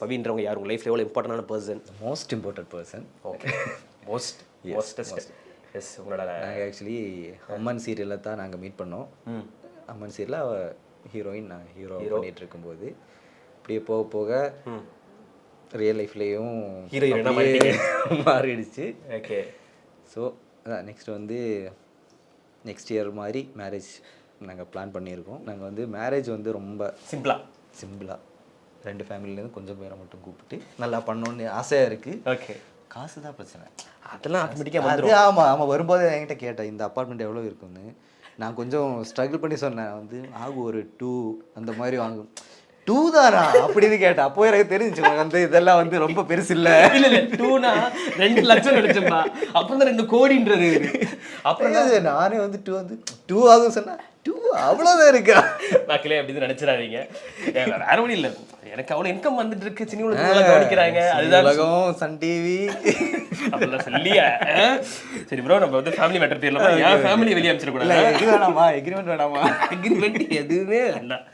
பவின்றவங்க யார் உங்கள் லைஃப்ல எவ்வளோ இம்பார்ட்டன்டான person? Most important person. Okay, mostest. Yes, உங்களோட நாங்கள் ஆக்சுவலி அம்மன் சீரியலில் தான் நாங்கள் மீட் பண்ணோம். அம்மன் சீரியலில் அவள் ஹீரோயின், நான் ஹீரோ பண்ணிகிட்டு இருக்கும்போது அப்படியே போக போக ரியல் லைஃப்லேயும் மாறிடுச்சு. ஓகே, ஸோ அதான் நெக்ஸ்ட் வந்து நெக்ஸ்ட் இயர் மாதிரி மேரேஜ் நாங்கள் பிளான் பண்ணியிருக்கோம். நாங்கள் வந்து மேரேஜ் வந்து ரொம்ப சிம்பிளாக 2 ஃபேமிலியிலேருந்து கொஞ்சம் பேரை மட்டும் கூப்பிட்டு நல்லா பண்ணணுன்னு ஆசையாக இருக்குது. ஓகே, காசு தான் பிரச்சனை. அதெல்லாம் ஆட்டோமேட்டிக்காக அது ஆமாம் வரும்போது என்கிட்ட கேட்டேன் இந்த அப்பார்ட்மெண்ட் எவ்வளோ இருக்குன்னு. நான் கொஞ்சம் ஸ்ட்ரகிள் பண்ணி சொன்னேன், வந்து ஆகும் ஒரு 2 அந்த மாதிரி வாங்கும். 2 தானா அப்படின்னு கேட்டேன். அப்போ எனக்கு தெரிஞ்சு வந்து இதெல்லாம் வந்து ரொம்ப பெருசு இல்லை. இல்லை 2னா 2 லட்சம் கிடைச்சோம்னா அப்புறம் தான் 2 கோடின்றது. அப்புறம் நானே வந்து 2 ஆகும் சொன்னேன். 2 அவ்வளோதான் இருக்கா? மக்களே அப்படி நினைச்சிடாதீங்க, வேற வழி இல்லை. எனக்கு அவ்வளோ இன்கம் வந்துட்டு இருக்கு, சின்ன கவனிக்கிறாங்க, அதுதான் உலகம், சன் டிவி அப்படிலாம் சொல்லியா. சரி ப்ரோ, நம்ம வந்து ஃபேமிலி மேட்டர் தெரியல, என் ஃபேமிலி வெளியே அமைச்சிடக்கூடாது. இது வேணாமா, எக்ரிமெண்ட் வேணாமா? எக்ரிமெண்ட் எதுவுமே வேண்டாம்.